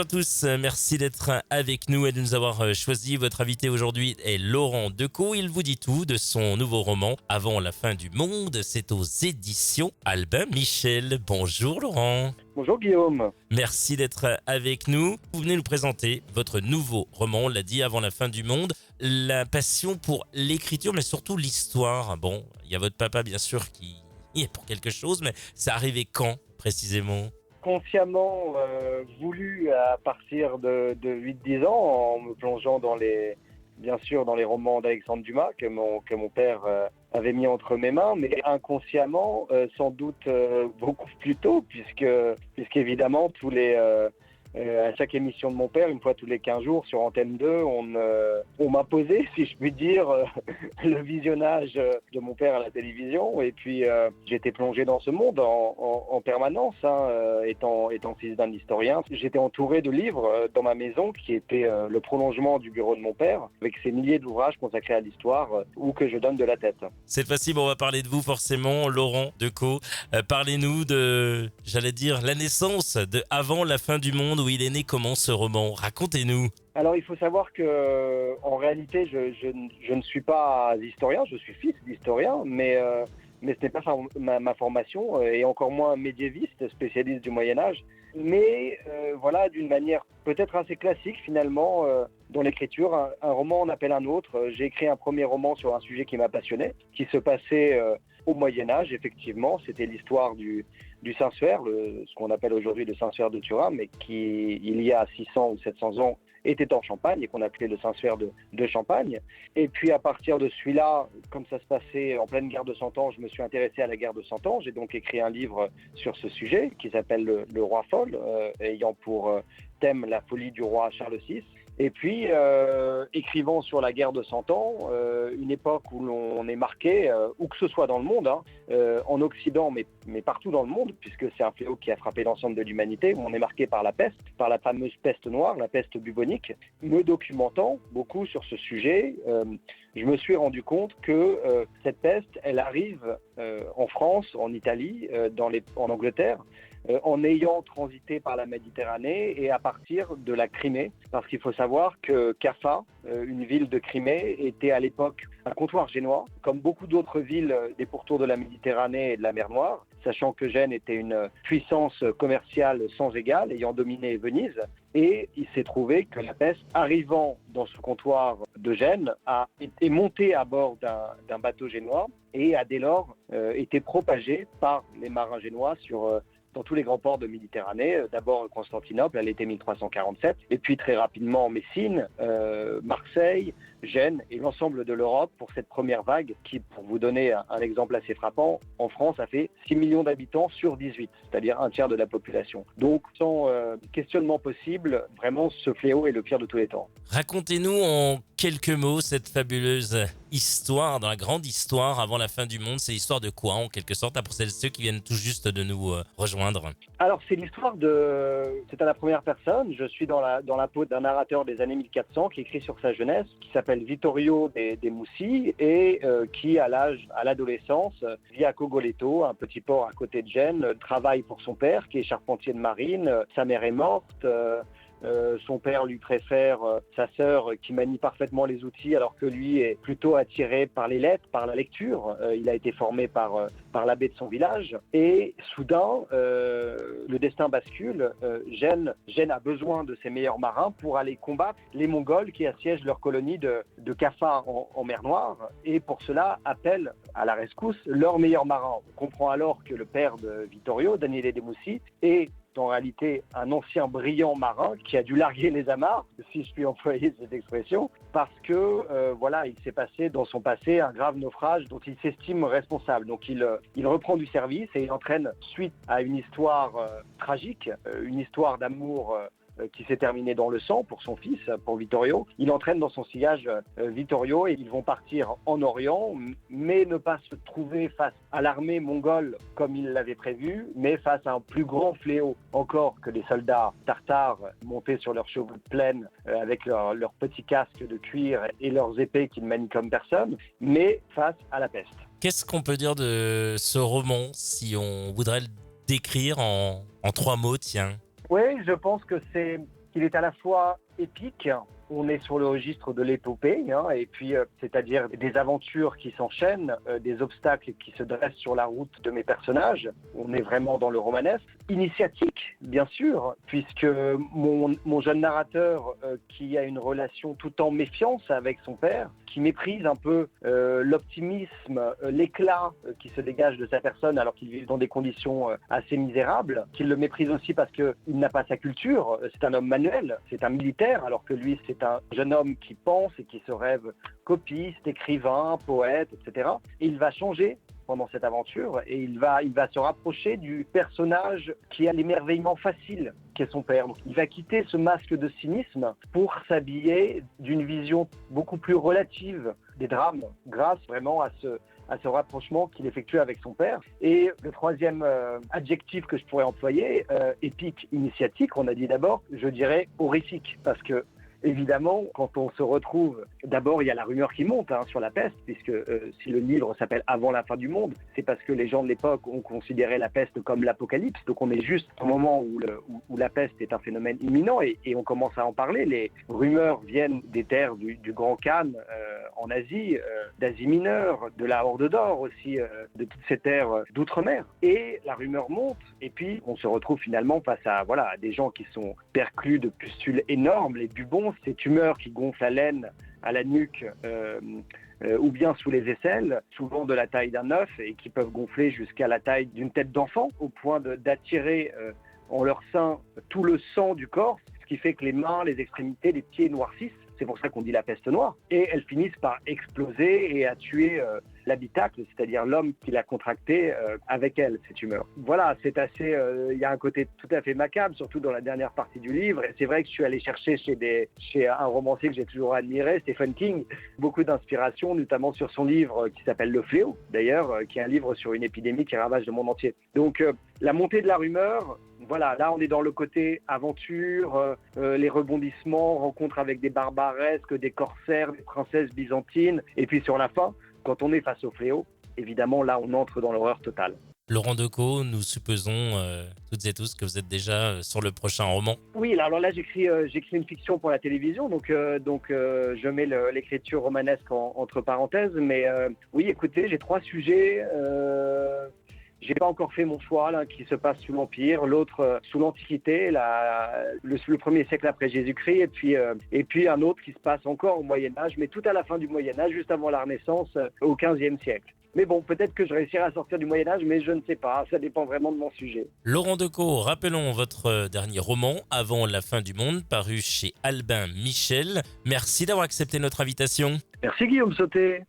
Bonjour à tous, merci d'être avec nous et de nous avoir choisi. Votre invité aujourd'hui est Laurent Decaux. Il vous dit tout de son nouveau roman Avant la fin du monde. C'est aux éditions Albin Michel. Bonjour Laurent. Bonjour Guillaume. Merci d'être avec nous. Vous venez nous présenter votre nouveau roman, on l'a dit, Avant la fin du monde. La passion pour l'écriture, mais surtout l'histoire. Bon, il y a votre papa bien sûr qui y est pour quelque chose, mais c'est arrivé quand précisément ? Consciemment voulu à partir de 8-10 ans, en me plongeant bien sûr dans les romans d'Alexandre Dumas que mon père avait mis entre mes mains, mais inconsciemment sans doute beaucoup plus tôt, puisqu'évidemment à chaque émission de mon père, une fois tous les 15 jours sur Antenne 2, on m'imposait, si je puis dire, le visionnage de mon père à la télévision. Et puis j'étais plongé dans ce monde en permanence, étant fils d'un historien. J'étais entouré de livres dans ma maison qui étaient le prolongement du bureau de mon père, avec ces milliers d'ouvrages consacrés à l'histoire, où que je donne de la tête. Cette fois-ci, on va parler de vous forcément, Laurent Decaux. Parlez-nous de, j'allais dire, la naissance de Avant la fin du monde, où il est né. Comment ce roman ? Racontez-nous. Alors il faut savoir que en réalité je ne suis pas historien, je suis fils d'historien, mais ce n'est pas ma formation, et encore moins médiéviste, spécialiste du Moyen-Âge. Mais voilà, d'une manière peut-être assez classique finalement, dans l'écriture, un roman en appelle un autre. J'ai écrit un premier roman sur un sujet qui m'a passionné, qui se passait au Moyen-Âge, effectivement. C'était l'histoire du Saint-Suaire, ce qu'on appelle aujourd'hui le Saint-Suaire de Turin, mais qui, il y a 600 ou 700 ans, était en Champagne et qu'on appelait le Saint-Suaire de Champagne. Et puis à partir de celui-là, comme ça se passait en pleine guerre de Cent Ans, je me suis intéressé à la guerre de Cent Ans. J'ai donc écrit un livre sur ce sujet qui s'appelle Le Roi Folle, ayant pour thème la folie du roi Charles VI. Et puis, écrivant sur la guerre de Cent Ans, une époque où l'on est marqué, où que ce soit dans le monde, en Occident, mais partout dans le monde, puisque c'est un fléau qui a frappé l'ensemble de l'humanité, où on est marqué par la peste, par la fameuse peste noire, la peste bubonique. Me documentant beaucoup sur ce sujet, je me suis rendu compte que cette peste, elle arrive en France, en Italie, en Angleterre, en ayant transité par la Méditerranée et à partir de la Crimée, parce qu'il faut savoir que Caffa, une ville de Crimée, était à l'époque un comptoir génois, comme beaucoup d'autres villes des pourtours de la Méditerranée et de la mer Noire, sachant que Gênes était une puissance commerciale sans égale, ayant dominé Venise. Et il s'est trouvé que la peste, arrivant dans ce comptoir de Gênes, est montée à bord d'un bateau génois et a dès lors été propagée par les marins génois dans tous les grands ports de Méditerranée, d'abord Constantinople à l'été 1347, et puis très rapidement Messine, Marseille, Gênes et l'ensemble de l'Europe pour cette première vague qui, pour vous donner un exemple assez frappant, en France a fait 6 millions d'habitants sur 18, c'est-à-dire un tiers de la population. Donc sans questionnement possible, vraiment ce fléau est le pire de tous les temps. Racontez-nous en quelques mots cette fabuleuse histoire, dans la grande histoire Avant la fin du monde. C'est l'histoire de quoi en quelque sorte, pour celles et ceux qui viennent tout juste de nous rejoindre? Alors c'est l'histoire c'est à la première personne, je suis dans la peau d'un narrateur des années 1400 qui écrit sur sa jeunesse, qui s'appelle Vittorio de Mussi et qui à l'adolescence vit à Cogoleto, un petit port à côté de Gênes, travaille pour son père qui est charpentier de marine, sa mère est morte, son père lui préfère sa sœur qui manie parfaitement les outils alors que lui est plutôt attiré par les lettres, par la lecture. Il a été formé par l'abbé de son village et soudain le destin bascule. Gênes a besoin de ses meilleurs marins pour aller combattre les Mongols qui assiègent leur colonie de Caffa en mer Noire et pour cela appelle à la rescousse leurs meilleurs marins. On comprend alors que le père de Vittorio, Daniele de Mussi, est en réalité un ancien brillant marin qui a dû larguer les amarres, si je puis employer cette expression, parce que il s'est passé dans son passé un grave naufrage dont il s'estime responsable. Donc il reprend du service et il entraîne suite à une histoire tragique, une histoire d'amour qui s'est terminé dans le sang pour son fils, pour Vittorio. Il entraîne dans son sillage Vittorio et ils vont partir en Orient, mais ne pas se trouver face à l'armée mongole comme il l'avait prévu, mais face à un plus grand fléau encore que les soldats tartares montés sur leurs chevaux de plaine avec leurs petits casques de cuir et leurs épées qu'ils manient comme personne, mais face à la peste. Qu'est-ce qu'on peut dire de ce roman si on voudrait le décrire en 3 mots, tiens? Oui, je pense que c'est qu'il est à la fois épique. On est sur le registre de l'épopée, et puis c'est-à-dire des aventures qui s'enchaînent, des obstacles qui se dressent sur la route de mes personnages. On est vraiment dans le romanesque. Initiatique, bien sûr, puisque mon jeune narrateur qui a une relation tout en méfiance avec son père, qui méprise un peu l'optimisme, l'éclat qui se dégage de sa personne alors qu'il vit dans des conditions assez misérables, qu'il le méprise aussi parce qu'il n'a pas sa culture. C'est un homme manuel, c'est un militaire, alors que lui c'est un jeune homme qui pense et qui se rêve copiste, écrivain, poète, etc. Et il va changer pendant cette aventure et il va se rapprocher du personnage qui a l'émerveillement facile qu'est son père. Donc, il va quitter ce masque de cynisme pour s'habiller d'une vision beaucoup plus relative des drames grâce vraiment à ce rapprochement qu'il effectue avec son père. Et le troisième adjectif que je pourrais employer, épique, initiatique, on a dit d'abord, je dirais horrifique, parce que évidemment, quand on se retrouve, d'abord il y a la rumeur qui monte sur la peste, puisque si le livre s'appelle Avant la fin du monde, c'est parce que les gens de l'époque ont considéré la peste comme l'apocalypse. Donc on est juste au moment où la peste est un phénomène imminent et on commence à en parler. Les rumeurs viennent des terres du Grand Khan en Asie, d'Asie mineure, de la Horde d'Or aussi, de toutes ces terres d'outre-mer. Et la rumeur monte et puis on se retrouve finalement face à des gens qui sont perclus de pustules énormes, les bubons, ces tumeurs qui gonflent la laine à la nuque ou bien sous les aisselles, souvent de la taille d'un œuf et qui peuvent gonfler jusqu'à la taille d'une tête d'enfant au point d'attirer en leur sein tout le sang du corps, ce qui fait que les mains, les extrémités, les pieds noircissent. C'est pour ça qu'on dit la peste noire. Et elles finissent par exploser et à tuer l'habitacle, c'est-à-dire l'homme qui l'a contracté avec elle, ces tumeurs. Voilà, c'est assez... Il y a un côté tout à fait macabre, surtout dans la dernière partie du livre. Et c'est vrai que je suis allé chercher chez un romancier que j'ai toujours admiré, Stephen King, beaucoup d'inspiration, notamment sur son livre qui s'appelle Le Fléau, d'ailleurs, qui est un livre sur une épidémie qui ravage le monde entier. Donc, la montée de la rumeur... Voilà, là on est dans le côté aventure, les rebondissements, rencontres avec des barbaresques, des corsaires, des princesses byzantines. Et puis sur la fin, quand on est face au fléau, évidemment là on entre dans l'horreur totale. Laurent Decaux, nous supposons toutes et tous que vous êtes déjà sur le prochain roman. Oui, alors là j'écris une fiction pour la télévision, donc je mets l'écriture romanesque entre parenthèses. Mais oui, écoutez, j'ai 3 sujets. J'ai pas encore fait mon choix, l'un qui se passe sous l'Empire, l'autre sous l'Antiquité, le 1er siècle après Jésus-Christ, et puis un autre qui se passe encore au Moyen-Âge, mais tout à la fin du Moyen-Âge, juste avant la Renaissance, au XVe siècle. Mais bon, peut-être que je réussirai à sortir du Moyen-Âge, mais je ne sais pas, ça dépend vraiment de mon sujet. Laurent Decaux, rappelons votre dernier roman, Avant la fin du monde, paru chez Albin Michel. Merci d'avoir accepté notre invitation. Merci Guillaume Sauté.